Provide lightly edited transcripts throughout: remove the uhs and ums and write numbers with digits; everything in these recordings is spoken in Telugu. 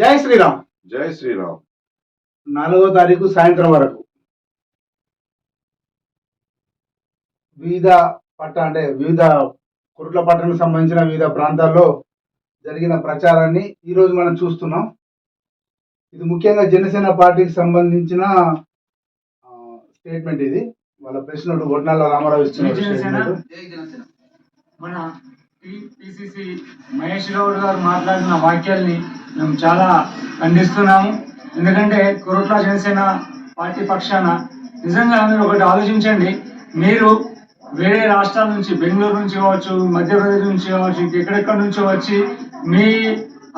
జై శ్రీరామ్. జై శ్రీరామ్. 4వ తారీఖు సాయంత్రం వరకు వివిధ వివిధ కుట్ల పట్టణానికి సంబంధించిన వివిధ ప్రాంతాల్లో జరిగిన ప్రచారాన్ని ఈరోజు మనం చూస్తున్నాం. ఇది ముఖ్యంగా జనసేన పార్టీకి సంబంధించిన స్టేట్మెంట్. ఇది వాళ్ళ ప్రెసిడెంట్ గొడ్నాల రామారావు ఇస్తున్న మన పిసిసి మహేష్ గౌడ్ గారు మాట్లాడిన వాక్యాల్ని మేము చాలా ఖండిస్తున్నాము. ఎందుకంటే కురుట్ల జనసేన పార్టీ పక్షాన నిజంగా మీరు ఒకటి ఆలోచించండి. మీరు వేరే రాష్ట్రాల నుంచి, బెంగళూరు నుంచి కావచ్చు, మధ్యప్రదేశ్ నుంచి కావచ్చు, ఎక్కడెక్కడి నుంచో వచ్చి మీ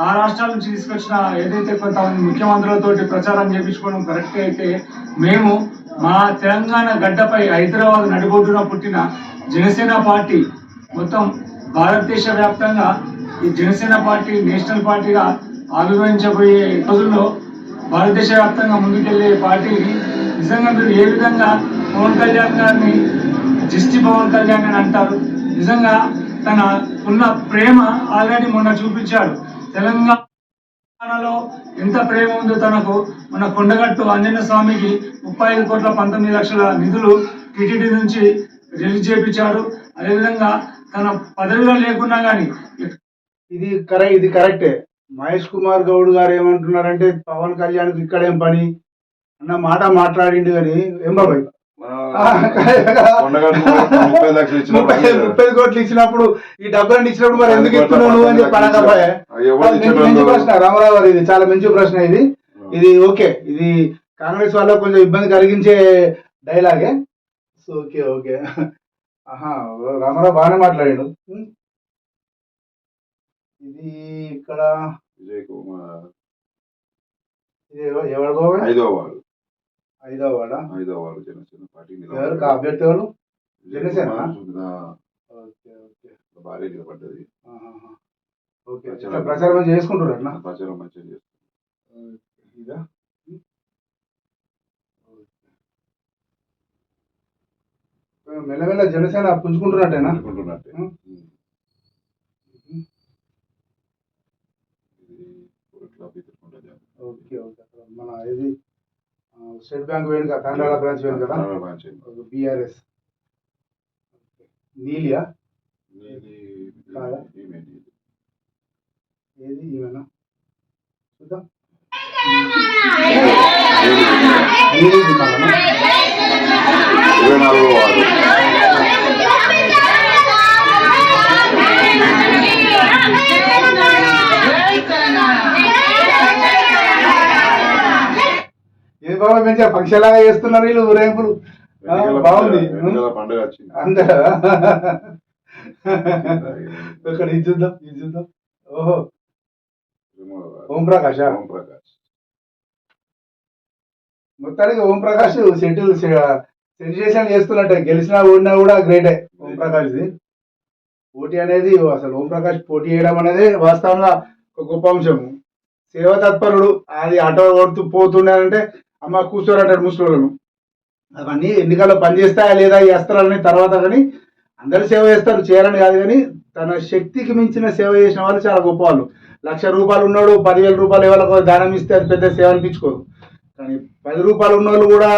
ఆ రాష్ట్రాల నుంచి తీసుకొచ్చిన ఏదైతే కొంతమంది ముఖ్యమంత్రులతోటి ప్రచారం చేయించుకోవడం కరెక్ట్ అయితే, మేము మా తెలంగాణ గడ్డపై హైదరాబాద్ నడిబొడ్డున పుట్టిన జనసేన పార్టీ మొత్తం భారతదేశ వ్యాప్తంగా ఈ జనసేన పార్టీ నేషనల్ పార్టీగా ఆవిర్భవించబోయే రోజుల్లో భారతదేశ వ్యాప్తంగా ముందుకెళ్లే పార్టీని నిజంగా మీరు ఏ విధంగా పవన్ కళ్యాణ్ గారిని జిస్టి పవన్ కళ్యాణ్ అని అంటారు. నిజంగా తన ఉన్న ప్రేమ ఆల్రెడీ మొన్న చూపించాడు. తెలంగాణలో ఎంత ప్రేమ ఉందో తనకు. మన కొండగట్టు ఆంజనేయ స్వామికి 35,19,00,000 నిధులు టీటీడీ నుంచి రిలీజ్ చేయించాడు. అదేవిధంగా తన పదవిలో లేకున్నా కానీ ఇది కరెక్టే. మహేష్ కుమార్ గౌడ్ గారు ఏమంటున్నారంటే పవన్ కళ్యాణ్ ఇక్కడేం పని అన్న మాట మాట్లాడిండు. కానీ ఏం బాబాయ్ 30 కోట్లు ఇచ్చినప్పుడు ఈ డబ్బులన్నీ ఇచ్చినప్పుడు మరి ఎందుకు ఇస్తున్నావు అని చెప్పాలి. మంచి ప్రశ్న రామారావు గారు, ఇది చాలా మంచి ప్రశ్న. ఇది ఓకే. ఇది కాంగ్రెస్ వాళ్ళ కొంచెం ఇబ్బంది కలిగించే డైలాగే. ఓకే ఓకే రామారావు బాగానే మాట్లాడాడు. ఇది ఇక్కడ విజయ్ కుమార్ ఎవరు బాబాయ్? ఐదవ వార్డు జనసేన పార్టీ ఎవరు అభ్యర్థి? ఎవరు? జనసేన భారీ నిలబడ్డది. ప్రచారం చేసుకుంటారు అట్లా. ప్రచారం మంచిగా చేస్తారు. ఇదా మెల్లమెల్ల జనసేన పుంజుకుంటున్నట్టేనా? Okay okay. మన ఇది స్టేట్ బ్యాంక్ వేయండి కదా, తాండాల బ్రాంచ్ వేయండి కదా, బిఆర్ఎస్. నీలియా కాదా? ఏది ఈమెనా? చూద్దాం. ఏ బాబా మంచిగా ఫంక్షన్ లాగా చేస్తున్నారు వీళ్ళు, ఊరేంపులు. బాగుంది. అంతే ఇక్కడ ఇది చూద్దాం. ఓహో, ఓం ప్రకాష్. మొత్తానికి ఓం ప్రకాష్ సెన్సేషన్ చేస్తున్నట్టే. గెలిచినా ఓడినా కూడా గ్రేటే ఓం ప్రకాష్ది. పోటీ అనేది అసలు ఓం ప్రకాష్ పోటీ చేయడం అనేది వాస్తవంగా ఒక గొప్ప అంశము. సేవ తత్పరుడు. అది ఆటో కొడుతూ పోతుండే అమ్మ కూర్చోరంటాడు ముసలోళ్ళను. అవన్నీ ఎన్నికల్లో పనిచేస్తాయా లేదా ఈ అస్త్రాలని తర్వాత, కానీ అందరు సేవ చేస్తారు, చేయాలని కాదు. కానీ తన శక్తికి మించిన సేవ చేసిన వాళ్ళు చాలా గొప్ప వాళ్ళు. ₹1,00,000 ఉన్నాడు 10,000 రూపాయలు ఎవరికో దానం ఇస్తే అది పెద్ద సేవ అనిపించుకోదు. కానీ ₹10 ఉన్న వాళ్ళు కూడా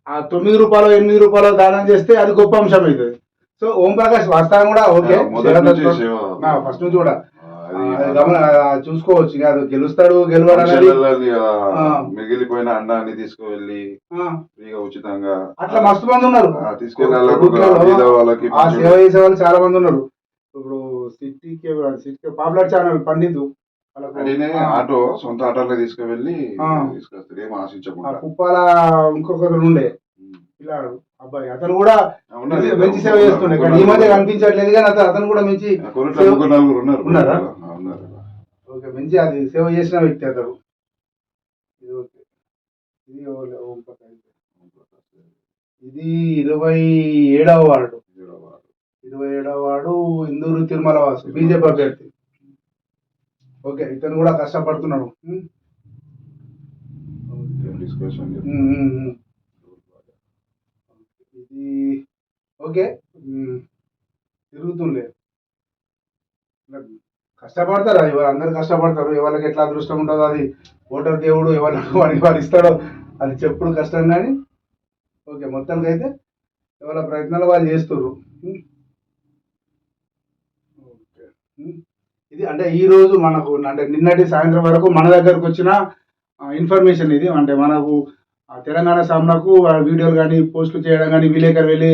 ఆ ₹9 ₹8 దానం చేస్తే అది గొప్ప అంశం అవుతుంది. సో ఓం ప్రకాష్ వాస్తవం కూడా ఓకే. ఫస్ట్ నుంచి కూడా చూసుకోవచ్చు. కాదు గెలుస్తాడు గెలవడానికి మిగిలిపోయిన అన్నాన్ని తీసుకువెళ్ళి ఫ్రీగా ఉచితంగా అట్లా మస్తు మంది ఉన్నారు. ఆ సేవ చేసే వాళ్ళు చాలా మంది ఉన్నారు. ఇప్పుడు సిటీకి పాపులర్ ఛానల్ పండితు ఆటో సొంత ఆటోలో తీసుకువెళ్ళి తీసుకొస్తాడు. ఏం ఆశించకుండా. కుప్పాల ఇంకొకరు ఉండే పిల్లాడు అబ్బాయి, అతను కూడా మంచి సేవ చేస్తుండే. కానీ ఈ మధ్య కనిపించట్లేదు. కానీ అతను కూడా మంచి ఉన్నారా? ఓకే, మంచి అది సేవ చేసిన వ్యక్తి అతను. ఇది ఓకే. ఇది 27వ వార్డు. 27వ వార్డు ఇందూరు తిరుమల వాసు, బీజేపీ అభ్యర్థి. ఓకే, ఇతను కూడా కష్టపడుతున్నాడు. ఇది ఓకే. తిరుగుతుండే కష్టపడతారు, ఎవరు అందరు కష్టపడతారు. ఎవరికి ఎట్లా అదృష్టం ఉంటుందో అది ఓటర్ దేవుడు ఎవరికి వాడు ఇస్తాడో అది చెప్పుడు కష్టం. కానీ ఓకే, మొత్తానికి అయితే ఎవరి ప్రయత్నాలు వాళ్ళు చేస్తుర్రు. ఓకే. ఇది అంటే ఈ రోజు మనకు అంటే నిన్నటి సాయంత్రం వరకు మన దగ్గరకు వచ్చిన ఇన్ఫర్మేషన్ ఇది. అంటే మనకు తెలంగాణ సామ్నాకు వీడియోలు కానీ పోస్టులు చేయడం కానీ విలేకరు వెళ్ళి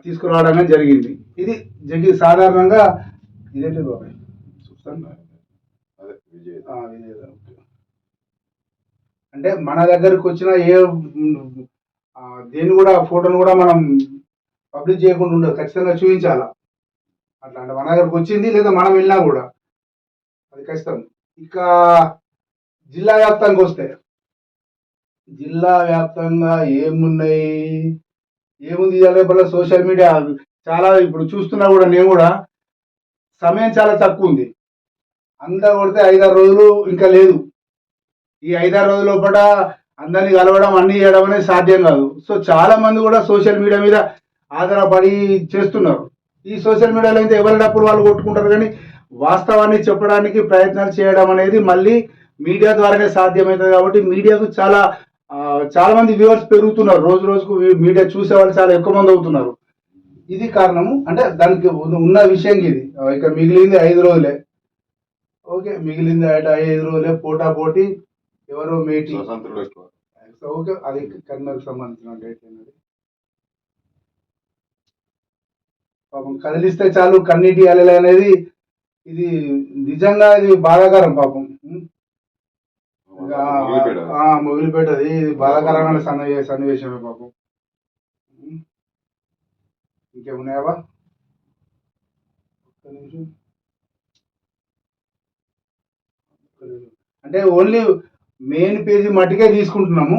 తీసుకురావడం కానీ జరిగింది. ఇది సాధారణంగా ఇదేంటి బాబాయ్ చూస్తాను. అదే విజయ్. ఓకే. అంటే మన దగ్గరకు వచ్చిన దేన్ని కూడా ఫోటోను కూడా మనం పబ్లిష్ చేయకుండా ఉండదు, ఖచ్చితంగా చూపించాలా. అట్లా అంటే మన దగ్గరకు వచ్చింది లేదా మనం వెళ్ళినా కూడా అది ఖచ్చితం. ఇక జిల్లా వ్యాప్తంగా వస్తే జిల్లా వ్యాప్తంగా ఏముంది ఇవాళ సోషల్ మీడియా చాలా ఇప్పుడు చూస్తున్నా కూడా నేను కూడా సమయం చాలా తక్కువ ఉంది. అంతా కొడితే 5-6 రోజులు ఇంకా లేదు. ఈ 5-6 రోజుల లోపల అందరినీ కలవడం అన్ని చేయడం అనేది సాధ్యం కాదు. సో చాలా మంది కూడా సోషల్ మీడియా మీద ఆధారపడి చేస్తున్నారు. ఈ సోషల్ మీడియాలో అయితే ఎవరి డబ్బులు వాళ్ళు కొట్టుకుంటారు, కానీ వాస్తవాన్ని చెప్పడానికి ప్రయత్నాలు చేయడం అనేది మళ్ళీ మీడియా ద్వారానే సాధ్యమవుతుంది. కాబట్టి మీడియాకు చాలా మంది వ్యూవర్స్ పెరుగుతున్నారు. రోజు రోజుకు మీడియా చూసే వాళ్ళు చాలా ఎక్కువ మంది అవుతున్నారు. ఇది కారణము. అంటే దానికి ఉన్న విషయం ఇది. ఇక మిగిలింది 5 రోజులే. ఓకే, మిగిలింది 5 రోజులే. పోటీ ఎవరో మేటి స్వతంత్రులు ఎక్కువ. ఓకే, అది కర్నూలుకు సంబంధించిన డేట్ అనేది. పాపం కదిలిస్తే చాలు కన్నీటి అలెలు అనేది ఇది నిజంగా ఇది బాధాకరం పాపం. మొగిలిపేటది ఇది బాధాకరమైన సన్నివేశమే పాపం. ఇంకేమున్నాయా? ఒక్క నిమిషం. అంటే ఓన్లీ మెయిన్ పేజీ మట్టుకే తీసుకుంటున్నాము.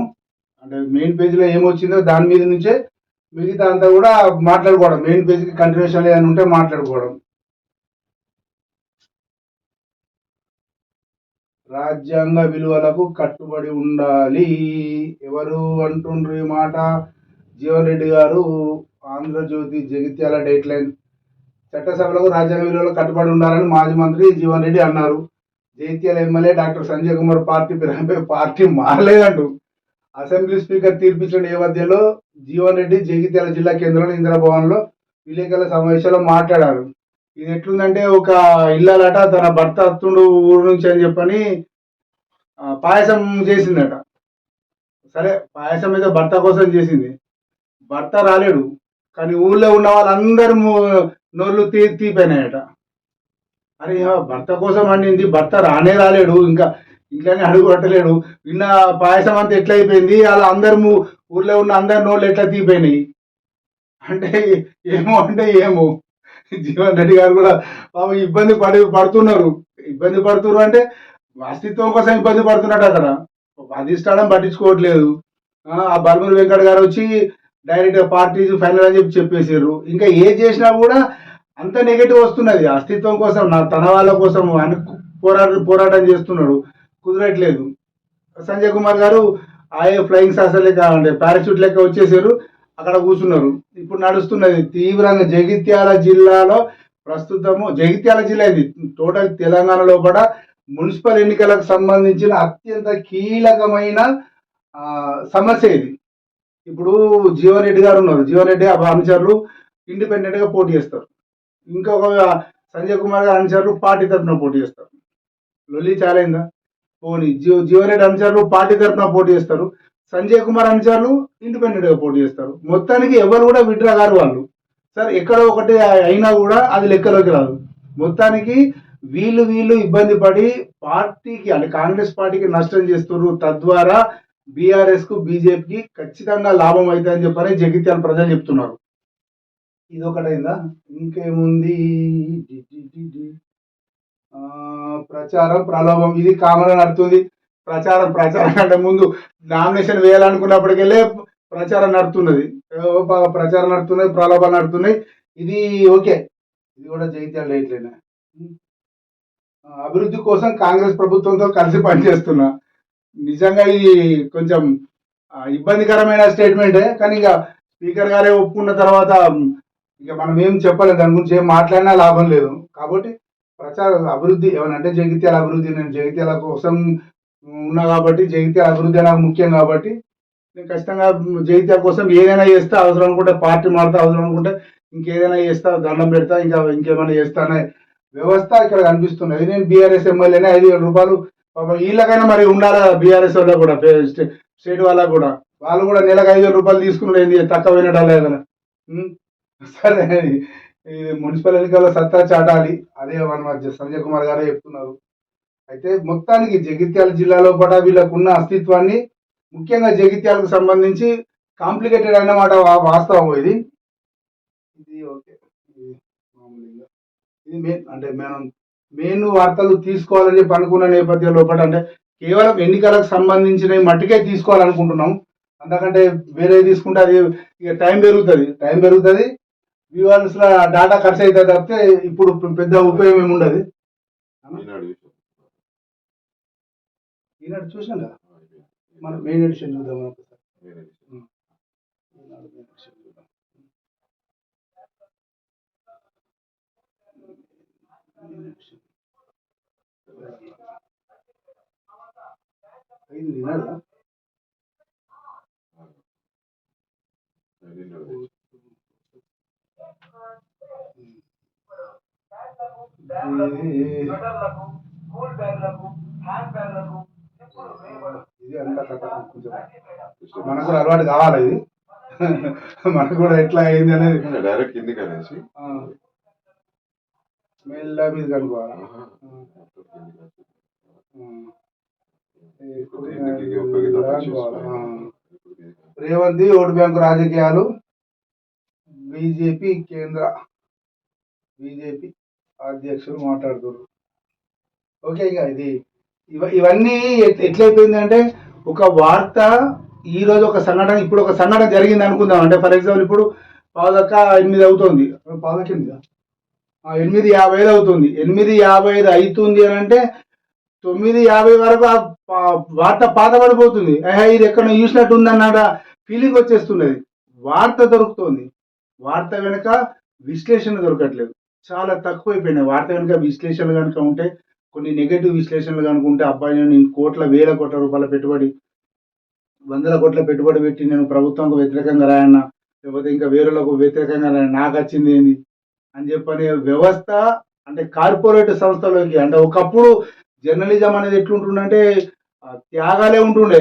అంటే మెయిన్ పేజీలో ఏమొచ్చిందో దాని మీద నుంచే మిగతా అంతా కూడా మాట్లాడుకోవడం. మెయిన్ పేజీకి కంటిన్యూషన్ ఏదైనా ఉంటే మాట్లాడుకోవడం. రాజ్యాంగ విలువలకు కట్టుబడి ఉండాలి. ఎవరు అంటుండ్రు ఈ మాట? Jeevan Reddy garu, Andhra Jyothi Jagtial date line. చట్టసభలకు రాజ్యాంగ విలువలకు కట్టుబడి ఉండాలని మాజీ మంత్రి జీవన్ రెడ్డి అన్నారు. Jagtial MLA doctor Sanjay Kumar party మారలేదంటూ అసెంబ్లీ స్పీకర్ తీర్పిచ్చిన నేపథ్యంలో జీవన్ రెడ్డి జగిత్యాల జిల్లా కేంద్రంలో ఇందిరాభవన్లో విలేకరుల సమావేశంలో మాట్లాడారు. ఇది ఎట్లుందంటే, ఒక ఇల్లాలట తన భర్త అత్తుండు ఊరు నుంచి అని చెప్పని పాయసం చేసిందట. సరే, పాయసం ఏదో భర్త కోసం చేసింది. భర్త రాలేడు, కానీ ఊళ్ళో ఉన్న వాళ్ళందరూ నోళ్ళు తీపోయినాయట. అరే, భర్త కోసం వండింది, భర్త రాలేడు, ఇంకా ఇంట్లోనే అడుగు పట్టలేడు, విన్న పాయసం అంతా ఎట్లా అయిపోయింది, అలా అందరు ఊర్లో ఉన్న అందరి నోళ్ళు ఎట్లా తీపోయినాయి అంటే ఏమో జీవన్ రెడ్డి గారు కూడా పాపం ఇబ్బంది పడుతున్నారు అంటే అస్తిత్వం కోసం ఇబ్బంది పడుతున్నట్టు. అక్కడ అధిష్టానం పట్టించుకోవట్లేదు. ఆ బల్మూరి వెంకట్ గారు వచ్చి డైరెక్ట్ పార్టీ ఫైనల్ అని చెప్పేసారు. ఇంకా ఏం చేసినా కూడా అంత నెగటివ్ వస్తున్నది. అస్తిత్వం కోసం తన వాళ్ళ కోసం పోరాటం చేస్తున్నాడు, కుదరట్లేదు. సంజయ్ కుమార్ గారు ఫ్లయింగ్ సాసర్ లెక్క అంటే పారాషూట్ లెక్క వచ్చేసారు, అక్కడ కూర్చున్నారు. ఇప్పుడు నడుస్తున్నది తీవ్రంగా జగిత్యాల జిల్లాలో. ప్రస్తుతము జగిత్యాల జిల్లా ఇది టోటల్ తెలంగాణ లోపల మున్సిపల్ ఎన్నికలకు సంబంధించిన అత్యంత కీలకమైన సమస్య ఇది. ఇప్పుడు జీవన్ రెడ్డి గారు ఉన్నారు. జీవన్ రెడ్డి అనుచరులు ఇండిపెండెంట్ గా పోటీ చేస్తారు. ఇంకొక సంజయ్ కుమార్ గారు అనుచరులు పార్టీ తరఫున పోటీ చేస్తారు. లొల్లి చాలైందా? పోనీ జీవన్ రెడ్డి అనుచరులు పార్టీ తరఫున పోటీ చేస్తారు, సంజయ్ కుమార్ అనుచరులు ఇండిపెండెంట్ గా పోటీ చేస్తారు. మొత్తానికి ఎవరు కూడా విడ్రా గారు వాళ్ళు. సరే, ఎక్కడో ఒకటి అయినా కూడా అది లెక్కలోకి రాదు. మొత్తానికి వీళ్ళు ఇబ్బంది పడి పార్టీకి అంటే కాంగ్రెస్ పార్టీకి నష్టం చేస్తున్నారు. తద్వారా బీఆర్ఎస్ కు బీజేపీకి ఖచ్చితంగా లాభం అవుతుందని చెప్పని జగిత్యాల ప్రజలు చెప్తున్నారు. ఇది ఒకటైందా? ఇంకేముంది? ప్రచారం ప్రలోభం. ఇది కామన్ నడుతుంది. ప్రచారం అంటే ముందు నామినేషన్ వేయాలనుకున్నప్పటికెళ్ళే ప్రచారం నడుతున్నది, ప్రలోభాలు నడుతున్నాయి. ఇది ఓకే, ఇది కూడా జగిత్యాల రైట్లేనా? అభివృద్ధి కోసం కాంగ్రెస్ ప్రభుత్వంతో కలిసి పనిచేస్తున్నా. నిజంగా ఇది కొంచెం ఇబ్బందికరమైన స్టేట్మెంటే. కానీ ఇక స్పీకర్ గారే ఒప్పుకున్న తర్వాత ఇక మనం ఏం చెప్పలేదు, దాని గురించి ఏం మాట్లాడినా లాభం లేదు. కాబట్టి ప్రచార అభివృద్ధి ఏమన్నా అంటే జగిత్యాల అభివృద్ధి, నేను జగిత్యాల కోసం ఉన్నా కాబట్టి జగిత్యాల అభివృద్ధి నాకు ముఖ్యం కాబట్టి నేను ఖచ్చితంగా జగిత్యాల కోసం ఏదైనా చేస్తా, అవసరం అనుకుంటే పార్టీ మారుతా, అవసరం అనుకుంటే ఇంకేదైనా చేస్తా, దండం పెడతా, ఇంకేమైనా చేస్తా అనే వ్యవస్థ ఇక్కడ కనిపిస్తున్నది. నేను బీఆర్ఎస్ ఎమ్మెల్యేనే 5,000 రూపాయలు పాపం వీళ్ళకైనా మరి ఉండాలా, బీఆర్ఎస్ వాళ్ళకు కూడా స్టేట్ వాళ్ళకు కూడా, వాళ్ళు కూడా నెలకు 5,000 రూపాయలు తీసుకున్నది తక్కువ వినడాలే కదా. సరే, ఇది మున్సిపల్ ఎన్నికల్లో సత్తా చాటాలి, అదే మన సంజయ్ కుమార్ గారే చెప్తున్నారు. అయితే మొత్తానికి జగిత్యాల జిల్లాలో కూడా వీళ్ళకున్న అస్తిత్వాన్ని, ముఖ్యంగా జగిత్యాలకు సంబంధించి కాంప్లికేటెడ్ అన్నమాట, వాస్తవం ఇది. ఇది ఓకే, ఇది మామూలుగా ఇది అంటే మనం మెయిన్ వార్తలు తీసుకోవాలని చెప్పి అనుకున్న నేపథ్యం లోపల అంటే కేవలం ఎన్నికలకు సంబంధించిన మట్టికే తీసుకోవాలనుకుంటున్నాం. అంతకంటే వేరే తీసుకుంటే అది ఇక టైం పెరుగుతుంది, వ్యూవర్స్ డాటా ఖర్చు అవుతుంది తప్పితే ఇప్పుడు పెద్ద ఉపయోగం ఏమి ఉండదు. ఈనాడు చూసినా కదా, మనం మెయిన్ ఎడిషన్ చూద్దాం. ఈనాడు ఇది అంతా కథ కొంచెం మనకు కూడా అలవాటు కావాలి. ఇది మనకు కూడా ఎట్లా అయింది అనేది డైరెక్ట్ కిందికి అనేసి మెల్ల మీద కనుక్కోవాలి. రేవంత్ ఓటు బ్యాంకు రాజకీయాలు, బీజేపీ అధ్యక్షులు మాట్లాడుతున్నారు. ఓకే, ఇక ఇవన్నీ ఎట్లయిపోయిందంటే ఒక వార్త ఈ రోజు ఒక సంఘటన, ఇప్పుడు ఒక సంఘటన జరిగింది అనుకుందాం. అంటే ఫర్ ఎగ్జాంపుల్ ఇప్పుడు 8:10 అవుతుంది, 8:55 అవుతుంది, 8:55 అవుతుంది అని అంటే 9:50 వరకు ఆ వార్త పాతబడిపోతుంది. ఇది ఎక్కడ చూసినట్టు ఉందన్నాడ ఫీలింగ్ వచ్చేస్తున్నది. వార్త దొరుకుతుంది, వార్త వెనుక విశ్లేషణ దొరకట్లేదు, చాలా తక్కువైపోయినాయి. వార్త వెనుక విశ్లేషణలు కనుక ఉంటే, కొన్ని నెగటివ్ విశ్లేషణలు కనుక ఉంటే, అబ్బాయి నేను వేల కోట్ల రూపాయల పెట్టుబడి, 100 కోట్ల పెట్టుబడి పెట్టి నేను ప్రభుత్వంకు వ్యతిరేకంగా రాయన్నా, లేకపోతే ఇంకా వేరేలకు వ్యతిరేకంగా రాయన్నా, నాకు వచ్చింది ఏంది అని చెప్పనే వ్యవస్థ, అంటే కార్పొరేట్ సంస్థలోకి, అంటే ఒకప్పుడు జర్నలిజం అనేది ఎట్లుంటుందంటే త్యాగాలే ఉంటుండే.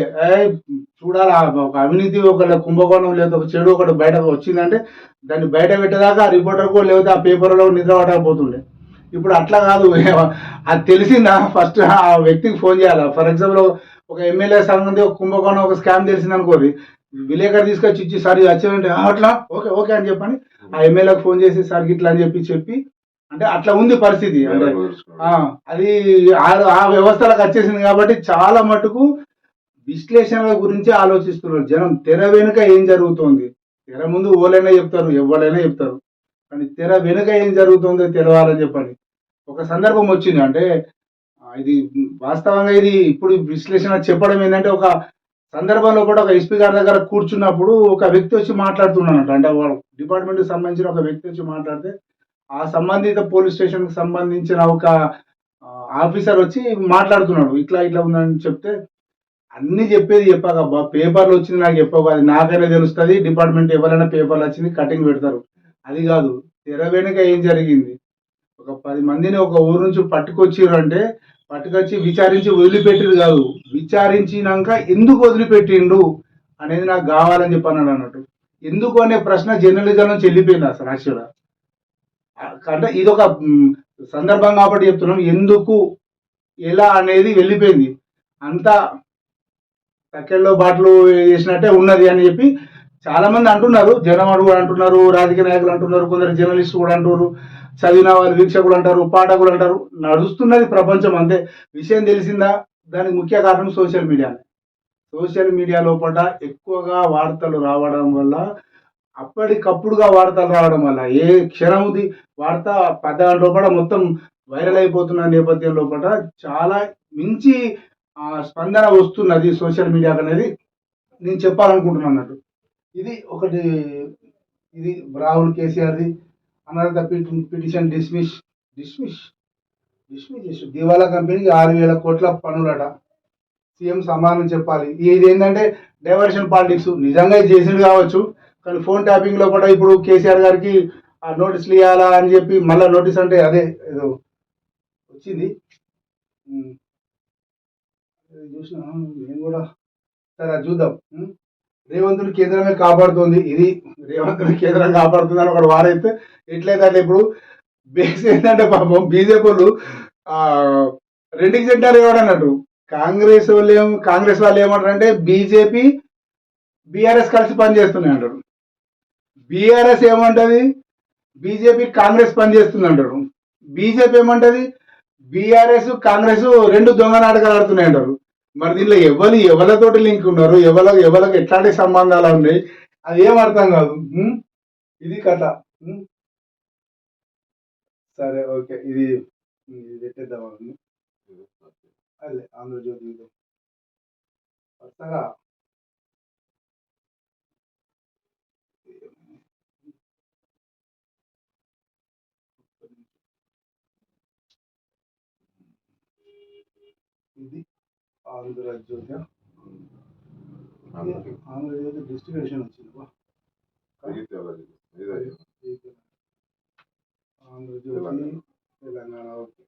చూడాలి, ఒక అవినీతి, ఒక కుంభకోణం లేదా ఒక చెడు ఒకటి బయటకు వచ్చిందంటే దాన్ని బయట పెట్టేదాకా ఆ రిపోర్టర్కో లేకపోతే ఆ పేపర్లో నిద్ర పట్టకపోతుండే. ఇప్పుడు అట్లా కాదు, అది తెలిసిందా ఫస్ట్ ఆ వ్యక్తికి ఫోన్ చేయాలి. ఫర్ ఎగ్జాంపుల్ ఒక ఎమ్మెల్యే సంబంధించి ఒక కుంభకోణం, ఒక స్కామ్ తెలిసింది అనుకోది, విలేకరు తీసుకొచ్చి ఇచ్చి సార్ వచ్చిందంటే అట్లా ఓకే అని చెప్పని ఆ ఎమ్మెల్యేకి ఫోన్ చేసి సార్ ఇట్లా అని చెప్పి అంటే అట్లా ఉంది పరిస్థితి. అంటే అది ఆ వ్యవస్థలకు వచ్చేసింది కాబట్టి చాలా మటుకు విశ్లేషణల గురించి ఆలోచిస్తున్నారు జనం. తెర వెనుక ఏం జరుగుతుంది, తెర ముందు ఓలైనా చెప్తారు, ఎవరైనా చెప్తారు, కానీ తెర వెనుక ఏం జరుగుతుందో తెలవాలని చెప్పండి. ఒక సందర్భం వచ్చింది, అంటే ఇది వాస్తవంగా ఇది ఇప్పుడు విశ్లేషణ చెప్పడం ఏంటంటే, ఒక సందర్భంలో కూడా ఒక ఎస్పీ గారి దగ్గర కూర్చున్నప్పుడు ఒక వ్యక్తి వచ్చి మాట్లాడుతున్నానంట. అంటే వాళ్ళ డిపార్ట్మెంట్కి సంబంధించిన ఒక వ్యక్తి వచ్చి మాట్లాడితే ఆ సంబంధిత పోలీస్ స్టేషన్కి సంబంధించిన ఒక ఆఫీసర్ వచ్చి మాట్లాడుతున్నాడు, ఇట్లా ఉందని చెప్తే అన్ని చెప్పాక పేపర్లు వచ్చింది నాకు చెప్పావు, అది నాకైనా తెలుస్తుంది, డిపార్ట్మెంట్ ఎవరైనా పేపర్లు వచ్చింది కటింగ్ పెడతారు, అది కాదు తెర వెనుక ఏం జరిగింది. ఒక 10 మందిని ఒక ఊరు నుంచి పట్టుకొచ్చి విచారించి వదిలిపెట్టిరు కాదు, విచారించినాక ఎందుకు వదిలిపెట్టిండు అనేది నాకు కావాలని చెప్పన్నాడు అన్నట్టు. ఎందుకు అనే ప్రశ్న జర్నలిజం నుంచి వెళ్ళిపోయింది అసలు యాక్చువల్గా. అంటే ఇది ఒక సందర్భం కాబట్టి చెప్తున్నాం, ఎందుకు ఎలా అనేది వెళ్ళిపోయింది. అంతా తక్కెళ్ళలో బాటలు చేసినట్టే ఉన్నది అని చెప్పి చాలా మంది అంటున్నారు. జనం కూడా అంటున్నారు, రాజకీయ నాయకులు అంటున్నారు, కొందరు జర్నలిస్టులు కూడా అంటున్నారు, చదివిన వాళ్ళు వీక్షకులు అంటారు, పాఠకులు అంటారు. నడుస్తున్నది ప్రపంచం అంతే. విషయం తెలిసిందా, దానికి ముఖ్య కారణం సోషల్ మీడియా లోపల ఎక్కువగా వార్తలు రావడం వల్ల, అప్పటికప్పుడుగా వార్తలు రావడం వల్ల ఏ క్షణముది వార్త 10 గంటల లోపల మొత్తం వైరల్ అయిపోతున్న నేపథ్యం లోపల చాలా మించి స్పందన వస్తున్నది సోషల్ మీడియాకి అనేది నేను చెప్పాలనుకుంటున్నాను అన్నట్టు. ఇది ఒకటి, ఇది రాహుల్ కేసీఆర్ది అనదర్ పిటిషన్ డిస్మిస్ డిస్మిస్ చేసి దివాలా కంపెనీకి 6,000 కోట్ల పనులట. సీఎం సమాధానం చెప్పాలి. ఇది ఏంటంటే డైవర్షన్ పాలిటిక్స్. నిజంగా ఇది చేసింది కావచ్చు, కానీ ఫోన్ ట్యాపింగ్ లో కూడా ఇప్పుడు కేసీఆర్ గారికి ఆ నోటీసులు ఇవ్వాలా అని చెప్పి మళ్ళీ నోటీస్ అంటే అదే ఏదో వచ్చింది. ఉమ్, అది చూసిన నేను కూడా సరే అది చూద్దాం. రేవంతుని కేంద్రమే కాపాడుతుంది. ఇది రేవంతుని కేంద్రం కాపాడుతుంది అని ఒకటి వారైతే ఎట్లయితే అంటే ఇప్పుడు బేస్ ఏంటంటే పాపం బీజేపీ వాళ్ళు ఆ రెండుకి సెంటర్ ఇవ్వడన్నట్టు. కాంగ్రెస్ వాళ్ళు ఏమంటారు అంటే బీజేపీ బీఆర్ఎస్ కలిసి పనిచేస్తున్నాయి అంటారు. బీఆర్ఎస్ ఏమంటది బీజేపీ కాంగ్రెస్ పనిచేస్తుంది అంటారు. బీజేపీ ఏమంటది బీఆర్ఎస్ కాంగ్రెస్ రెండు దొంగ నాటకాలు ఆడుతున్నాయి అంటారు. మరి దీనిలో ఎవరితోటి లింక్ ఉన్నారు, ఎవరికి ఎట్లాంటి సంబంధాలు ఉన్నాయి, అది ఏం అర్థం కాదు. ఇది కథ. సరే ఓకే, ఇది పెట్టేద్దాం. అదే ఆంధ్రజ్యోతి కొత్తగా ఇది ఆంధ్రజ్యోతి ఆంధ్రజ్యోతి డిస్ట్రిబ్యూషన్ వచ్చింది. ఆంధ్రజ్యోతి తెలంగాణ. ఓకే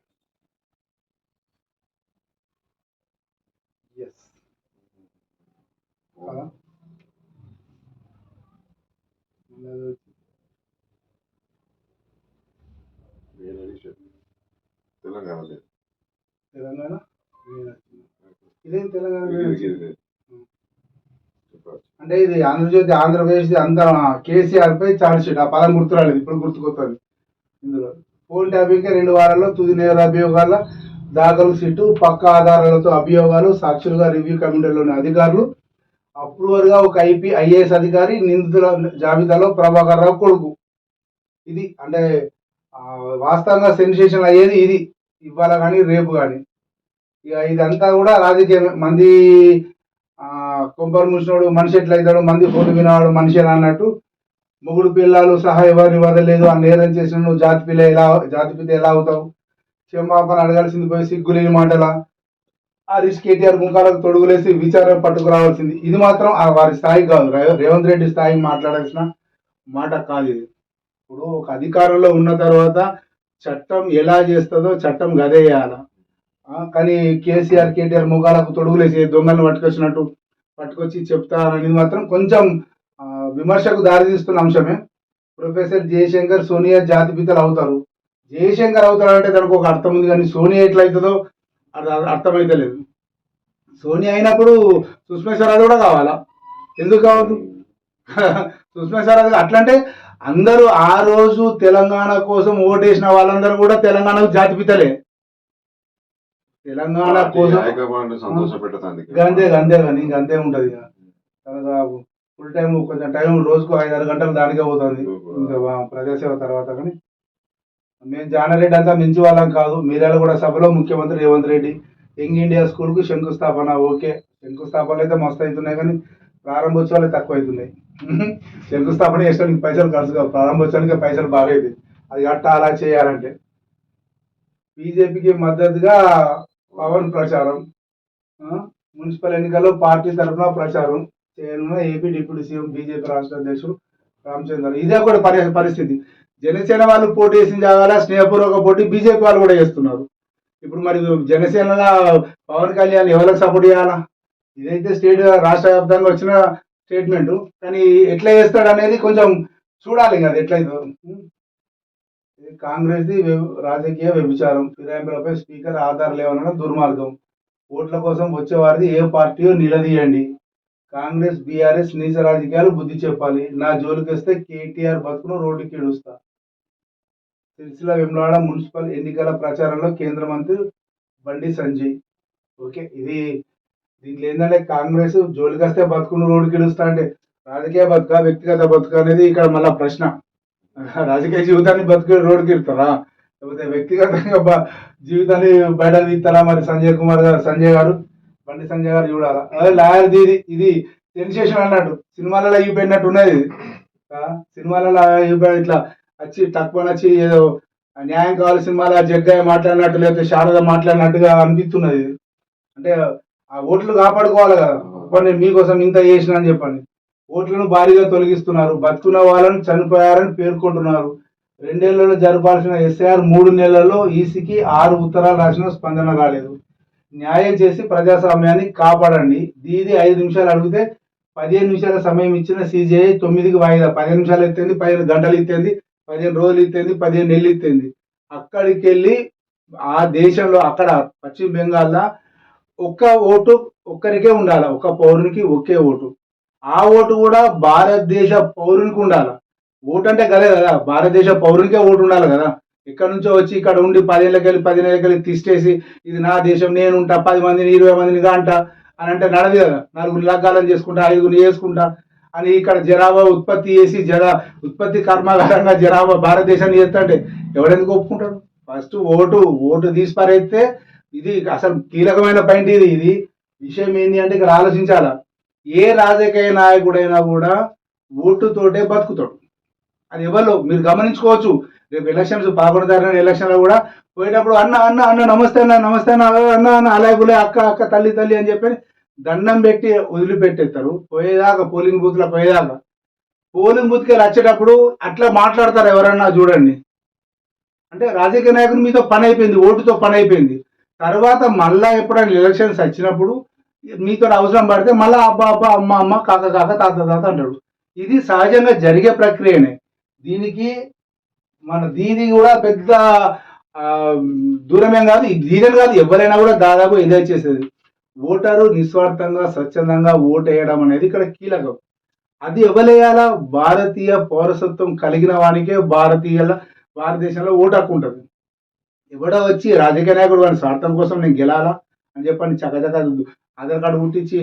ఎస్ కదా. తెలంగాణ ఇదేం తెలంగాణ అంటే ఇది ఆంధ్రజ్యోతి ఆంధ్రప్రదేశ్ అంతా కేసీఆర్ పై ఛార్జ్ షీట్. ఆ పదం గుర్తురాలేదు, ఇప్పుడు గుర్తుకొస్తుంది. ఇందులో ఫోన్ ట్యాపింగ్ 2 వారాల్లో తుది నేర అభియోగాల దాఖలు సిట్టు పక్క ఆధారాలతో అభియోగాలు సాక్షులుగా రివ్యూ కమిటీలోని అధికారులు అప్రూవర్ గా ఒక ఐఏఎస్ అధికారి నిందితుల జాబితాలో ప్రభాకర్ రావు కొడుకు. ఇది అంటే వాస్తవంగా సెన్సేషన్ అయ్యేది ఇది ఇవాళ కానీ రేపు కానీ. ఇక ఇదంతా కూడా రాజకీయం. మంది కొంపరు ముసినోడు మనిషి ఎట్లయితాడు, మంది ఫోన్ వినవాడు మనిషి అన్నట్టు మొగుడు పిల్లలు సహా ఎవరిని వదలేదు. ఆ నేరం చేసిన నువ్వు జాతిపిత ఎలా అవుతావు? క్షమాపణ అడగాల్సింది పోయి సిగ్గులేని మాటలా ఆ రిష్ కేటీఆర్ ముఖాలకు తొడుగులేసి విచారం పట్టుకురావాల్సింది. ఇది మాత్రం వారి స్థాయి కాదు, రేవంత్ రెడ్డి స్థాయి మాట్లాడాల్సిన మాట కాదు ఇది. ఇప్పుడు ఒక అధికారంలో ఉన్న తర్వాత చట్టం ఎలా చేస్తుందో చట్టం గదేయాల. కానీ కేటీఆర్ ముఖాలకు తొడుగులేసి దొంగలను పట్టుకొచ్చి చెప్తారనేది మాత్రం కొంచెం విమర్శకు దారితీస్తున్న అంశమే. ప్రొఫెసర్ జయశంకర్ సోనియా జాతిపితలు అవుతారు. జయశంకర్ అవుతారు అంటే దానికి ఒక అర్థం ఉంది, కానీ సోనియా ఎట్లయితుందో అర్థమైతే లేదు. సోనియా అయినప్పుడు సుష్మా స్వరాజ్ కూడా కావాలా? ఎందుకు కావద్దు? సుష్మా స్వరాజ్ అట్లంటే అందరూ ఆ రోజు తెలంగాణ కోసం ఓటేసిన వాళ్ళందరూ కూడా తెలంగాణకు జాతిపితలే. తెలంగాణ కోసం అంతే కానీ ఇంకంతే ఉంటది. ఫుల్ టైం కొంచెం టైం రోజుకు 5-6 గంటలు దానికే పోతుంది ఇంకా ప్రజాసేవ తర్వాత. కానీ మేము జానారెడ్డి అంతా మించి వాళ్ళం కాదు. మీరాల కూడా సభలో ముఖ్యమంత్రి Revanth Reddy young India school కు శంకుస్థాపన. ఓకే, శంకుస్థాపనలు అయితే మస్తు అవుతున్నాయి, కానీ ప్రారంభోత్సవాలు తక్కువ అవుతున్నాయి. శంకుస్థాపన చేసడానికి పైసలు ఖర్చు కావు, ప్రారంభోత్సవానికి పైసలు బాగా అవుతాయి. అది అలా చేయాలంటే. బీజేపీకి మద్దతుగా పవన్ ప్రచారం. మున్సిపల్ ఎన్నికల్లో పార్టీ తరఫున ప్రచారం చేయనున్న ఏపీ డిప్యూటీ సీఎం బీజేపీ రాష్ట్ర అధ్యక్షుడు రామచంద్ర. ఇదే కూడా పరిస్థితి. జనసేన వాళ్ళు పోటీ చేసిన జాగాల స్నేహపూర్వక పోటీ బీజేపీ వాళ్ళు కూడా చేస్తున్నారు. ఇప్పుడు మరి జనసేన పవన్ కళ్యాణ్ ఎవరికి సపోర్ట్ చేయాలా? ఇదైతే రాష్ట్ర వ్యాప్తంగా వచ్చిన స్టేట్మెంట్, కానీ ఎట్లా చేస్తాడు అనేది కొంచెం చూడాలి. అది ఎట్లయితే కాంగ్రెస్ రాజకీయ వ్యభిచారం, ఫిరాయింపులపై స్పీకర్ ఆధార్ లేవనడం దుర్మార్గం. ఓట్ల కోసం వచ్చేవారిది ఏ పార్టీయో నిలదీయండి. కాంగ్రెస్ బీఆర్ఎస్ నీచ రాజకీయాలు బుద్ధి చెప్పాలి. నా జోలికొస్తే కేటీఆర్ బతుకును రోడ్డుకి ఇడుస్తా. సిరిసిల్ల వెమ్లవాడ మున్సిపల్ ఎన్నికల ప్రచారంలో కేంద్ర మంత్రి బండి సంజయ్. ఓకే, దీంట్లో ఏంటంటే కాంగ్రెస్ జోలికొస్తే బతుకును రోడ్డుకి ఇడుస్తా అంటే రాజకీయ బతుక వ్యక్తిగత బతుక అనేది ఇక్కడ మళ్ళా ప్రశ్న. రాజకీయ జీవితాన్ని రోడ్డుకి ఇస్తారా, లేకపోతే వ్యక్తిగతంగా జీవితాన్ని బయట తీస్తారా? మరి సంజయ్ గారు బండి సంజయ్ గారు చూడాలా? అదే లాయర్ది ఇది సెన్సేషన్ అన్నట్టు సినిమాలలో అయిపోయినట్టు ఉన్నది. సినిమాలలో అయిపోయి ఇట్లా వచ్చి తక్కువ నచ్చి ఏదో ఆ న్యాయం కావాలి సినిమాలో జగ్గయ్య మాట్లాడినట్టు లేకపోతే శారద మాట్లాడినట్టుగా అనిపిస్తున్నది ఇది. అంటే ఆ ఓట్లు కాపాడుకోవాలి కదా. నేను మీకోసం ఇంత చేసిన అని చెప్పండి. ఓట్లను భారీగా తొలగిస్తున్నారు. బతుకున్న వాళ్ళని చనిపోయారని పేర్కొంటున్నారు. 2 ఏళ్లలో జరపాల్సిన ఎస్ఐఆర్ 3 నెలల్లో ఈసీకి 6 ఉత్తరాలు రాసిన స్పందన రాలేదు. న్యాయం చేసి ప్రజాస్వామ్యాన్ని కాపాడండి. దీది 5 నిమిషాలు అడిగితే 15 నిమిషాల సమయం ఇచ్చిన సిజేఐ 9కి వాయిదా. 15 నిమిషాలు ఎత్తింది, 15 గంటలు ఇచ్చింది, 15 రోజులు ఇచ్చింది, 15 నెలలు ఇచ్చింది. అక్కడికి వెళ్ళి ఆ దేశంలో అక్కడ పశ్చిమ బెంగాల్లో ఒక్క ఓటు ఒక్కరికే ఉండాలి. ఒక్క పౌరునికి ఒకే ఓటు. ఆ ఓటు కూడా భారతదేశ పౌరునికి ఉండాలి. ఓటు అంటే గదే కదా, భారతదేశ పౌరునికే ఓటు ఉండాలి కదా. ఇక్కడ నుంచో వచ్చి ఇక్కడ ఉండి 10 ఏళ్ళకెళ్ళి 15 ఏళ్ళకెళ్ళి తీసేసి ఇది నా దేశం నేను ఉంటా 10 మందిని 20 మందిని అంట అని అంటే నడదు కదా. 4 లగ్గాలను చేసుకుంటా 5 చేసుకుంటా అని ఇక్కడ జనాభా ఉత్పత్తి చేసి ఉత్పత్తి కర్మాగారంగా జనాభా భారతదేశాన్ని చేస్తుంటే ఎవడెందుకు ఒప్పుకుంటాడు? ఫస్ట్ ఓటు తీసి పారేస్తే ఇది అసలు కీలకమైన పాయింట్. ఇది విషయం ఏంటి అంటే ఇక్కడ ఆలోచించాలా. ఏ రాజకీయ నాయకుడైనా కూడా ఓటుతోటే బతుకుతాడు. అది ఎవరు మీరు గమనించుకోవచ్చు. రేపు ఎలక్షన్స్ 11 తారీఖున ఎలక్షన్లో కూడా పోయేటప్పుడు అన్న అన్న అన్న నమస్తే అన్న నమస్తే అన్న అన్న అన్న అలాగే అక్క అక్క తల్లి తల్లి అని చెప్పి దండం పెట్టి వదిలిపెట్టేస్తారు. పోయేదాకా పోలింగ్ బూత్లో పోయేదాకా. పోలింగ్ బూత్కి వచ్చేటప్పుడు అట్లా మాట్లాడతారు ఎవరన్నా చూడండి. అంటే రాజకీయ నాయకుని మీతో పని అయిపోయింది, ఓటుతో పని అయిపోయింది. తర్వాత మళ్ళా ఎప్పుడైనా ఎలక్షన్స్ వచ్చినప్పుడు మీతో అవసరం పడితే మళ్ళీ అబ్బా అబ్బా అమ్మ అమ్మ కాక కాక తాత తాత అంటాడు. ఇది సహజంగా జరిగే ప్రక్రియనే. దీనికి మన దీది కూడా పెద్ద దూరమేం కాదు. దీని కాదు, ఎవరైనా కూడా దాదాపు ఎంజాయ్ చేసేది. ఓటరు నిస్వార్థంగా స్వచ్ఛందంగా ఓటు వేయడం అనేది ఇక్కడ కీలకం. అది ఎవరేయాలా? భారతీయ పౌరసత్వం కలిగిన వానికే భారతదేశంలో ఓటు హక్కు ఉంటుంది. ఎవడో వచ్చి రాజకీయ నాయకుడు వాడి స్వార్థం కోసం నేను గెలాలా అని చెప్పని చకచక ఆధార్ కార్డు పుట్టించి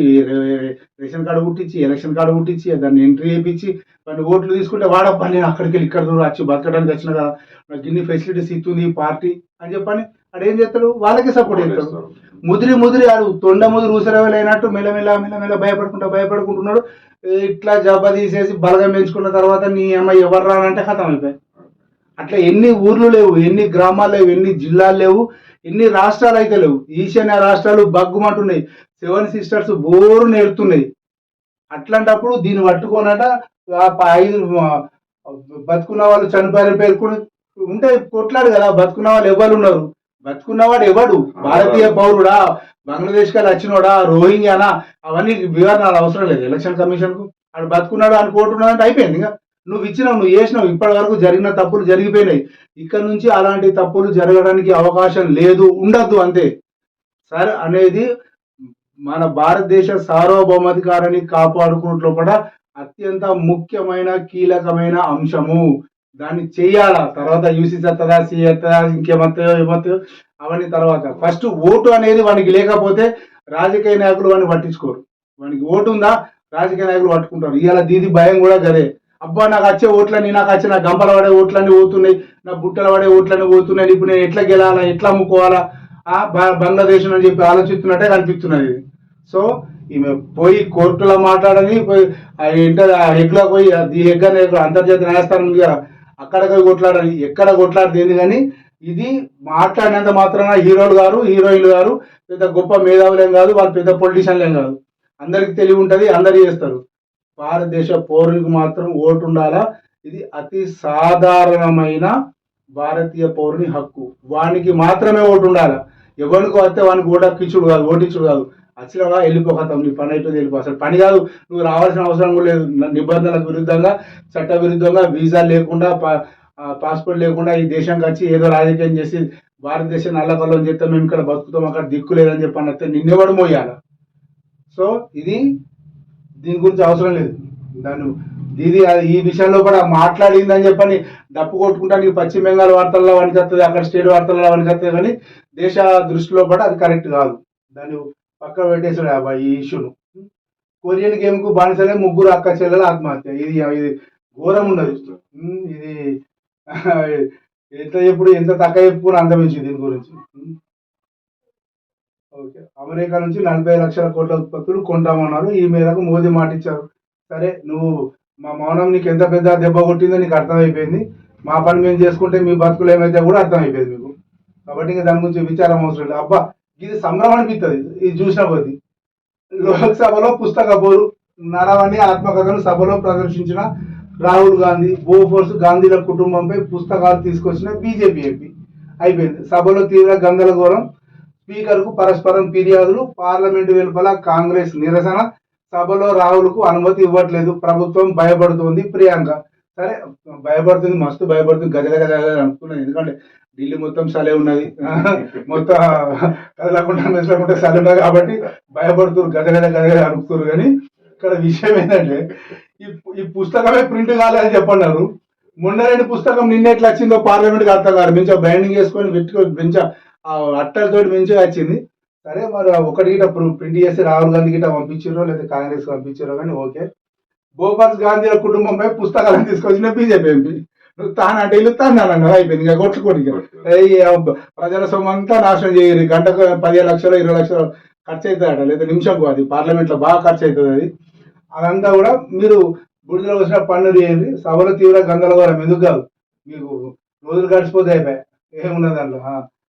రేషన్ కార్డు పుట్టించి ఎలక్షన్ కార్డు పుట్టించి దాన్ని ఎంట్రీ చేయించి వాడిని ఓట్లు తీసుకుంటే వాడబ్బా నేను అక్కడికి వెళ్ళి ఇక్కడ దూరం వచ్చి బతకడానికి వచ్చిన కదా, నాకు ఇన్ని ఫెసిలిటీస్ ఇస్తుంది ఈ పార్టీ అని చెప్పని అడేం చేస్తాడు? వాళ్ళకే సపోర్ట్ చేస్తాడు. ముదిరి ఆడు తొండ ముదిరి ఊసరవేలైనట్టు మెల్లమెల్ల భయపడుకుంటున్నాడు. ఇట్లా జబ్బ తీసేసి బలగం పెంచుకున్న తర్వాత నీ అమ్మాయి ఎవరు రానంటే ఖతం అయిపోయి. అట్లా ఎన్ని ఊర్లు లేవు, ఎన్ని గ్రామాలు లేవు, ఎన్ని జిల్లాలు లేవు, ఎన్ని రాష్ట్రాలు అయితే లేవు. ఈశాన్య రాష్ట్రాలు బగ్గుమంటున్నాయి, 7 సిస్టర్స్ బోరు నేర్తున్నాయి. అట్లాంటప్పుడు దీన్ని పట్టుకోనట 5 బతుకున్న వాళ్ళు చనిపోయారని పేర్కొని ఉంటే కొట్లాడు కదా. బతుకున్న వాళ్ళు ఎవరు ఉన్నారు? బతుకున్నవాడు ఎవడు? భారతీయ పౌరుడా, బంగ్లాదేశ్ కాదు వచ్చినోడా, రోహింగ్యానా, అవన్నీ వివరణలు అవసరం లేదు ఎలక్షన్ కమిషన్ కు. ఆడు బతుకున్నాడు అని కోరుతున్నాడు అంటే అయిపోయింది. ఇంకా నువ్వు ఇచ్చినావు, నువ్వు చేసినావు. ఇప్పటి వరకు జరిగిన తప్పులు జరిగిపోయినాయి. ఇక్కడ నుంచి అలాంటి తప్పులు జరగడానికి అవకాశం లేదు, ఉండద్దు అంతే. సరే అనేది మన భారతదేశ సార్వభౌమాధికారాన్ని కాపాడుకున్నట్లు కూడా అత్యంత ముఖ్యమైన కీలకమైన అంశము. దాన్ని చెయ్యాలా. తర్వాత యూసీ వస్తుందా, సి వస్తుందా, ఇంకేమవుతాయో ఏమవుతాయో అవన్నీ తర్వాత. ఫస్ట్ ఓటు అనేది వానికి లేకపోతే రాజకీయ నాయకులు వాడిని పట్టించుకోరు. వానికి ఓటు ఉందా రాజకీయ నాయకులు పట్టుకుంటారు. ఇవాళ దీది భయం కూడా గదే. అబ్బా నాకు వచ్చే ఓట్లన్నీ, నాకు వచ్చే నా గంపల పడే ఓట్లన్నీ పోతున్నాయి, నా బుట్టల పడే ఓట్లన్నీ పోతున్నాయి, ఇప్పుడు నేను ఎట్లా గెలాలా, ఎట్లా అమ్ముకోవాలా, బంగ్లాదేశ్ అని చెప్పి ఆలోచిస్తున్నట్టే కనిపిస్తున్నది. సో ఈమె పోయి కోర్టులో మాట్లాడని పోయి ఆ హెగ్లో పోయి ఈ హెగ్ అనే అంతర్జాతీయ న్యాయస్థానం ఉంది కదా, అక్కడ కొట్లాడని. ఎక్కడ కొట్లాడుతుంది కానీ ఇది మాట్లాడినంత మాత్రాన హీరోలు గారు హీరోయిన్లు గారు పెద్ద గొప్ప మేధావులేం కాదు, వాళ్ళు పెద్ద పొలిటీషియన్లేం కాదు. అందరికి తెలివి ఉంటుంది, అందరు చేస్తారు. భారతదేశ పౌరునికి మాత్రం ఓటు ఉండాలా. ఇది అతి సాధారణమైన భారతీయ పౌరుని హక్కు. వానికి మాత్రమే ఓటు ఉండాలి. ఎవరికి వస్తే వానికి ఓటు హక్కిచ్చుడు కాదు, ఓటిచ్చుడు కాదు. వచ్చినవా వెళ్ళిపోతాం, నీ పని అయిపోయింది వెళ్ళిపో. అసలు పని కాదు, నువ్వు రావాల్సిన అవసరం కూడా లేదు. నిబంధనలకు విరుద్ధంగా చట్ట విరుద్ధంగా వీసా లేకుండా పాస్పోర్ట్ లేకుండా ఈ దేశానికి వచ్చి ఏదో రాజకీయం చేసి భారతదేశం నల్లకల్లం చేస్తే మేము ఇక్కడ బతుకుతాం, అక్కడ దిక్కు లేదని చెప్పని వస్తే నిన్నెవడు మోయాల. సో దీని గురించి అవసరం లేదు. దీది ఈ విషయంలో కూడా మాట్లాడిందని చెప్పని డప్పు కొట్టుకుంటా నీకు పశ్చిమ బెంగాల్ వార్తల్లో వనికొస్తుంది, అక్కడ స్టేట్ వార్తల్లో వనికొస్తుంది, కానీ దేశ దృష్టిలో కూడా అది కరెక్ట్ కాదు. దాన్ని పక్క పెట్టేసాడు ఈ ఇష్యూను. కొరియన్ గేమ్ కు బానిసలే 3 అక్క చెల్లెల ఆత్మహత్య. ఇది ఘోరం ఉన్నది. ఇది ఎంత తక్కువ చెప్పుకుని అంతమించింది దీని గురించి. ఓకే, అమెరికా నుంచి 40 లక్షల కోట్ల ఉత్పత్తులు కొంటామన్నారు. ఈ మేరకు మోదీ మాటిచ్చారు. సరే, నువ్వు మా మౌనం నీకు ఎంత పెద్ద దెబ్బ కొట్టిందో నీకు అర్థమైపోయింది. మా పని మేము చేసుకుంటే మీ బతుకులు ఏమైతే కూడా అర్థమైపోయింది మీకు. కాబట్టి ఇంకా దాని గురించి విచారం అవసరం లేదు. అబ్బా ఇది సంబరం అనిపిస్తుంది ఇది చూసిన కొద్ది. లోక్సభలో పుస్తక పోరు నరవని ఆత్మకథను సభలో ప్రదర్శించిన రాహుల్ గాంధీ బోఫోర్స్ గాంధీల కుటుంబంపై పుస్తకాలు తీసుకొచ్చిన బీజేపీ ఎంపీ. అయిపోయింది. సభలో తీవ్ర గందరగోళం, స్పీకర్కు పరస్పరం ఫిర్యాదులు, పార్లమెంటు వెలుపల కాంగ్రెస్ నిరసన, సభలో రాహుల్కు అనుమతి ఇవ్వట్లేదు, ప్రభుత్వం భయపడుతోంది. ప్రియాంక సరే భయపడుతుంది, మస్తు భయపడుతుంది, గజ గజ గజ అనుకున్నది. ఎందుకంటే ఢిల్లీ మొత్తం సలే ఉన్నది, మొత్తం కదలకుండా మెసలకుండా సలే ఉన్నది కాబట్టి భయపడుతున్నారు, గజ గజ గజ గజ అనుకుతున్నారు. కానీ ఇక్కడ విషయం ఏంటంటే ఈ పుస్తకమే ప్రింట్ కాలేదని చెప్పన్నారు. మొన్న రెండు పుస్తకం నిన్న ఎట్లా వచ్చిందో పార్లమెంట్కి అర్థం కాదు. మంచిగా బైండింగ్ చేసుకొని పెట్టుకొని మంచిగా ఆ అట్టలతో మంచిగా వచ్చింది. సరే మరి ఒకటి గిట ప్రింట్ చేసి రాహుల్ గాంధీ గిట పంపించారో లేదా కాంగ్రెస్ పంపించారో కానీ ఓకే. బోఫర్స్ గాంధీల కుటుంబంపై పుస్తకాలను తీసుకొచ్చిన బీజేపీ ఎంపీ. నువ్వు తానంటే ఇల్లు తాను అయిపోయింది. ఇంకా కొట్టుకోండి. ప్రజల సొమ్ము అంతా నాశనం చేయరు. గంటకు 15 లక్షలు 20 లక్షలు ఖర్చు అవుతుందట, లేదా నిమిషంకు. అది పార్లమెంట్లో బాగా ఖర్చు అవుతుంది. అదంతా కూడా మీరు బుడిదలో వచ్చిన పన్ను చేయండి. సభలో తీవ్ర గందరగోళం ఎందుకు కాదు, మీకు రోజులు గడిచిపోతే అయిపోయాయి. ఏమున్నది దాంట్లో.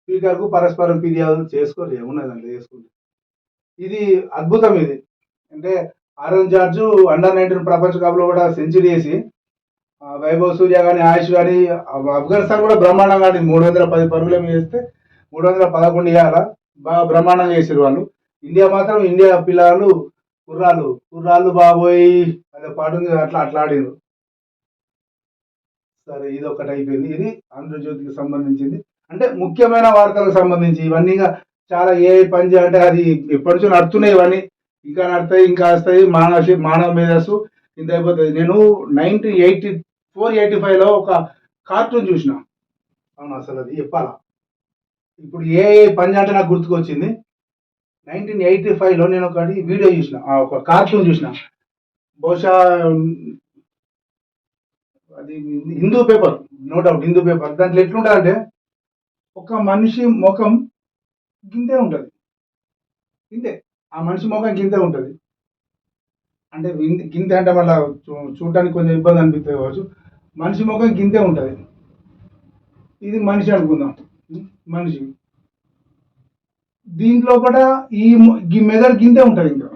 స్పీకర్కు పరస్పరం ఫిర్యాదులు చేసుకోరు, ఏమున్నది దాంట్లో చేసుకుంటే. ఇది అద్భుతం. ఇది అంటే ఆరోన్ జార్జ్ అండర్-19 ప్రపంచ కప్లో కూడా సెంచరీ వేసి, వైభవ్ సూర్య కానీ ఆయుష్ కానీ, ఆఫ్ఘనిస్తాన్ కూడా బ్రహ్మాండంగా 310 పరుగులు ఏమి చేస్తే 311 వేయాలా, బాగా బ్రహ్మాండంగా చేసారు వాళ్ళు. ఇండియా మాత్రం ఇండియా పిల్లలు కుర్రాళ్ళు బాబోయ్ అదే పాట ఉంది, అట్లా ఆడారు. సరే ఇది ఒకటి అయిపోయింది. ఇది ఆంధ్రజ్యోతికి సంబంధించింది. అంటే ముఖ్యమైన వార్తలకు సంబంధించి ఇవన్నీ చాలా ఏ పని చేయాలంటే అది ఎప్పటి నుంచో నడుతున్నాయి. ఇవన్నీ ఇంకా నడుతాయి, ఇంకా వస్తాయి. మానవ మేధస్సు ఇంత అయిపోతుంది. నేను 1984-85లో ఒక కార్టూన్ చూసిన. అవును, అసలు అది చెప్పాలా. ఇప్పుడు ఏ పని అంటే నాకు గుర్తుకొచ్చింది. 1985లో నేను ఒకటి వీడియో చూసిన, ఒక కార్టూన్ చూసిన. బహుశా అది Hindu paper, no doubt Hindu paper. దాంట్లో ఎట్లుంటుందంటే ఒక మనిషి ముఖం గింతే ఉంటుంది, గింతే. ఆ మనిషి ముఖం గింతే ఉంటుంది. అంటే గింతే అంటే మళ్ళీ చూడటానికి కొంచెం ఇబ్బంది అనిపిస్తుంది కావచ్చు. మనిషి ముఖం గింతే ఉంటుంది. ఇది మనిషి అనుకుందాం, మనిషి. దీంట్లో కూడా ఈ మెదడు గింతే ఉంటుంది. ఇంకా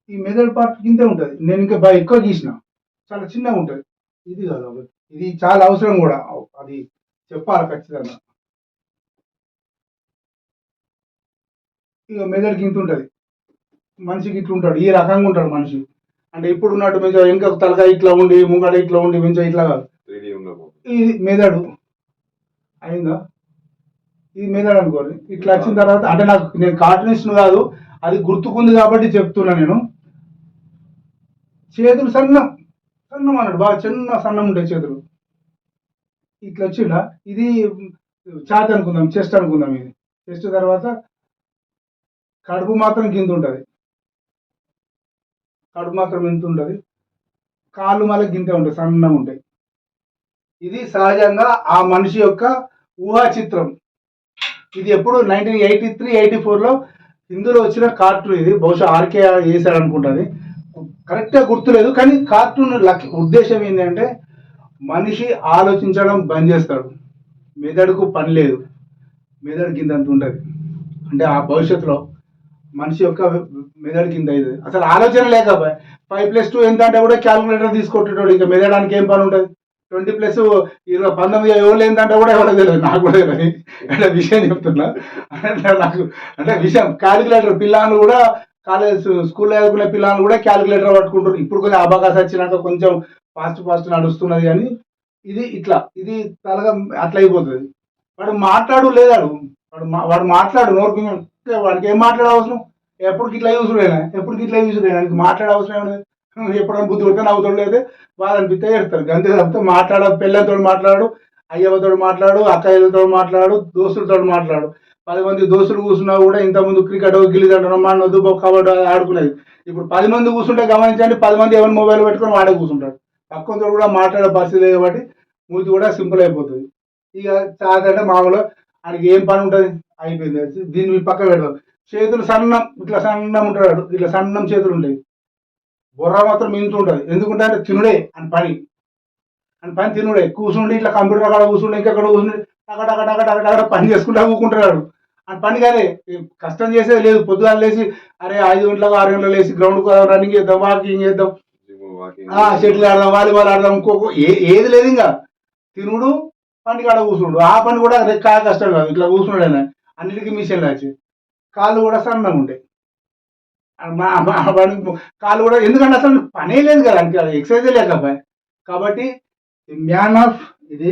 ఈ మెదడు పార్ట్ గింతే ఉంటుంది. నేను ఇంకా బాగా ఎక్కువ గీసిన, చాలా చిన్నగా ఉంటుంది. ఇది కాదు, ఇది చాలా అవసరం కూడా, అది చెప్పాలి ఖచ్చితంగా. ఇక మెదడు గింత ఉంటుంది, మనిషికి ఇట్లా ఉంటాడు, ఈ రకంగా ఉంటాడు మనిషి. అంటే ఇప్పుడు ఉన్నట్టు మంచిగా ఇంకా తలకాయ ఇట్లా ఉండి ముంగడ ఇట్లా ఉండి మంచిగా ఇట్లా కాదు. ఇది మెదడు అయిందా, ఇది మెదడు అనుకోండి. ఇట్లా వచ్చిన తర్వాత అంటే నేను కార్టూనిస్ట్ కాదు, అది గుర్తుకుంది కాబట్టి చెప్తున్నా నేను. చేతులు సన్నం అన్నాడు, బాగా చిన్న సన్నం ఉంటాయి చేతులు. ఇట్లా వచ్చిందా, ఇది ఛాతీ అనుకుందాం, చెస్ట్ అనుకుందాం. ఇది చెస్ట్ తర్వాత కడుపు మాత్రం కింద ఉంటుంది, కడుపు మాత్రం ఇంత ఉంటుంది. కాళ్ళు మళ్ళీ గింతే ఉంటాయి, సన్నంగా ఉంటాయి. ఇది సహజంగా ఆ మనిషి యొక్క ఊహా చిత్రం. ఇది ఎప్పుడు 1983-84లో హిందీలో వచ్చిన కార్టూన్. ఇది బహుశా ఆర్కే వేసాడు అనుకుంటుంది, కరెక్ట్గా గుర్తులేదు. కానీ కార్టూన్ ఉద్దేశం ఏంటంటే మనిషి ఆలోచించడం బంద్ చేస్తాడు, మెదడుకు పని లేదు, మెదడు కింద అంత ఉంటుంది. అంటే ఆ భవిష్యత్తులో మనిషి యొక్క మెదడు కింద ఇది అసలు ఆలోచన లేకపోయా. 5+2 ఎంత అంటే కూడా క్యాల్కులేటర్ తీసుకొట్టేటోడు. ఇంకా మెదడానికి ఏం పని ఉంటుంది. 20+19 ఎవరు ఏంటంటే కూడా ఎవరో తెలియదు, నాకు కూడా తెలియదు. అంటే విషయం చెప్తున్నా. నాకు అంటే విషయం క్యాల్కులేటర్, పిల్లలు కూడా కాలేజ్ స్కూల్లో చదువుకునే పిల్లలు కూడా క్యాల్కులేటర్ పట్టుకుంటారు. ఇప్పుడు కొంచెం అవకాశం వచ్చినాక కొంచెం ఫాస్ట్ నడుస్తున్నది. కానీ ఇది ఇట్లా, ఇది తలగా అట్లా అయిపోతుంది. వాడు మాట్లాడు లేదాడు, వాడు మాట్లాడు నోరుకు, వాడికి ఏం మాట్లాడే అవసరం. ఎప్పటికి ఇట్లా యూసుడైనా ఆయనకి మాట్లాడే అవసరం ఏమన్నా. ఎప్పుడైనా బుద్ధి కొడితే నవ్వుతాడు, లేదా బాధ అనిపిస్తే ఏడుతారు. అంతే తప్పితే పిల్లలతో మాట్లాడు, అయ్యవతో మాట్లాడు, అక్కయ్యలతో మాట్లాడు, దోస్తులతో మాట్లాడు. 10 మంది దోస్తులు కూర్చున్నా కూడా ఇంతకుముందు క్రికెట్ గిల్లిదండడం మనొద్దు కబడ్డీ ఆడుకునేది. ఇప్పుడు 10 మంది కూర్చుంటే గమనించండి, 10 మంది ఎవరి మొబైల్ పెట్టుకొని వాడే కూర్చుంటాడు. పక్కనతో కూడా మాట్లాడే పరిస్థితి లేదు కాబట్టి మూతి కూడా సింపుల్ అయిపోతుంది. ఇక చాదంటే మామూలుగా ఆయనకి ఏం పని ఉంటుంది, అయిపోయింది. దీన్ని పక్క పెడతాం. చేతులు సన్నం, ఇట్లా సన్నం ఉంటాడు, ఇట్లా సన్నం చేతులు ఉంటాయి. బుర్ర మాత్రం ఇంత ఉంటుంది. ఎందుకంటే అంటే తినుడే అని పని. అని పని తినుడే కూర్చుండి ఇట్లా కంప్యూటర్ అక్కడ కూర్చుండి ఇంకెక్కడ కూర్చుండి అక్కడ పని చేసుకుంటా కూకుంటున్నాడు అని పని కాదే కష్టం చేసేది లేదు. పొద్దుగాలు లేచి అరే 5 గంటలకు 6 గంటలకు లేచి గ్రౌండ్కి రన్నింగ్ చేద్దాం, వాకింగ్ చేద్దాం, షటిల్ ఆడదాం, వాలీబాల్ ఆడదాం, ఖోఖో ఏది లేదు. ఇంకా తినుడు పని కాడ కూర్చుండు. ఆ పని కూడా కష్టం కాదు, ఇట్లా కూర్చున్నాడు. అన్నిటికీ మిషన్లు వచ్చి కాళ్ళు కూడా సన్నగా ఉంటాయి. కాళ్ళు కూడా ఎందుకంటే అసలు పనే లేదు కదా, ఎక్సర్సైజే లేకపోయి. కాబట్టి మ్యాన్ ఆఫ్ ఇది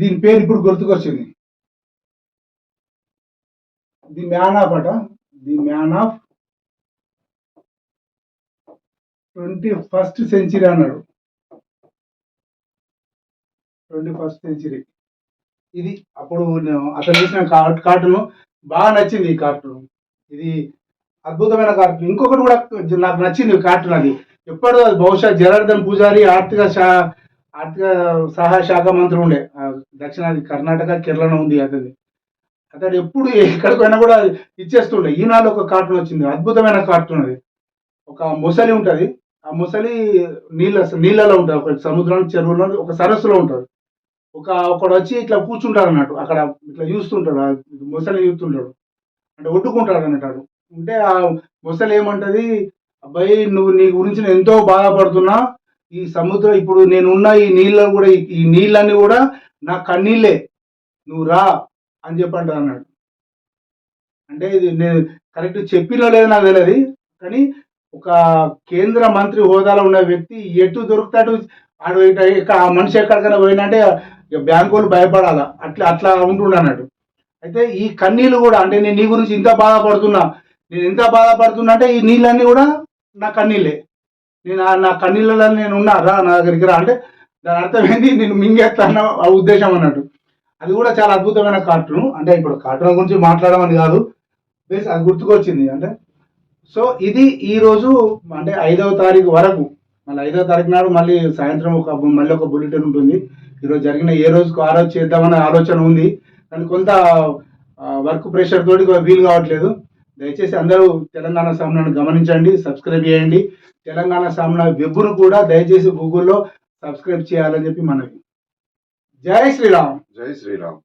దీని పేరు ఇప్పుడు గుర్తుకొచ్చింది. The man of 21st century అన్నాడు. 21st సెంచరీ ఇది. అప్పుడు అతను చేసిన కార్టూన్ బాగా నచ్చింది. ఈ కార్టూన్ ఇది అద్భుతమైన కార్టూన్. ఇంకొకటి కూడా నాకు నచ్చింది కార్టూన్. అది ఎప్పుడు బహుశా జనార్దన్ పూజారి ఆర్థిక సహాయ శాఖ మంత్రి ఉండే, దక్షిణాది కర్ణాటక కేరళలో ఉంది అతడు ఎప్పుడు ఎక్కడికి పోయినా కూడా ఇచ్చేస్తుండే. ఈనాడు ఒక కార్టూన్ వచ్చింది, అద్భుతమైన కార్టూన్. అది ఒక మొసలి ఉంటుంది. ఆ మొసలి నీళ్ళలో ఉంటుంది, ఒక సముద్రం చెరువులో ఒక సరస్సులో ఉంటుంది. ఒకడు వచ్చి ఇట్లా కూర్చుంటాడు అన్నట్టు, అక్కడ ఇట్లా చూస్తుంటాడు, మొసలి చూస్తుంటాడు అంటే ఒడ్డుకుంటాడు అన్నట్టు. ఉంటే ఆ మొసలి ఏమంటది, అబ్బాయి నువ్వు నీ గురించి నేను ఎంతో బాధపడుతున్నా, ఈ సముద్రం ఇప్పుడు నేనున్న ఈ నీళ్ళ కూడా ఈ నీళ్ళన్నీ కూడా నా కన్నీళ్ళే, నువ్వు రా అని చెప్పంట అన్నాడు. అంటే ఇది నేను కరెక్ట్ చెప్పినో లేదో నాకు తెలియదు, కానీ ఒక కేంద్ర మంత్రి హోదాలో ఉన్న వ్యక్తి ఎటు దొరుకుతాడు ఆడు ఆ మనిషి ఎక్కడికైనా పోయినంటే బ్యాంకు వాళ్ళు భయపడాలా, అట్లా ఉంటుండే అన్నాడు. అయితే ఈ కన్నీళ్ళు కూడా అంటే నేను నీ గురించి ఇంత బాధపడుతున్నా, నేను ఎంత బాధపడుతున్నా అంటే ఈ నీళ్ళన్నీ కూడా నా కన్నీళ్ళే, నా కన్నీళ్ళలో నేను ఉన్నా, రా నా దగ్గరికి రా అంటే దాని అర్థం ఏంటి, నేను మింగేస్తాను ఆ ఉద్దేశం అన్నట్టు. అది కూడా చాలా అద్భుతమైన కార్టూన్. అంటే ఇప్పుడు కార్టూన్ గురించి మాట్లాడమని కాదు, బేస్ అది గుర్తుకొచ్చింది. అంటే సో ఇది ఈరోజు అంటే 5వ తారీఖు వరకు, మళ్ళీ 5వ తారీఖు నాడు మళ్ళీ సాయంత్రం మళ్ళీ ఒక బులెటిన్ ఉంటుంది. ఈరోజు జరిగిన ఏ రోజుకు ఆ రోజు చేద్దామనే ఆలోచన ఉంది, కానీ కొంత వర్క్ ప్రెషర్ తోటి వీలు కావట్లేదు. దయచేసి అందరూ తెలంగాణ సామ్నాను గమనించండి, సబ్స్క్రైబ్ చేయండి. తెలంగాణ సామ్నా వెబ్ను కూడా దయచేసి గూగుల్లో సబ్స్క్రైబ్ చేయాలని చెప్పి మనవి. జై శ్రీరామ్. జై శ్రీరామ్.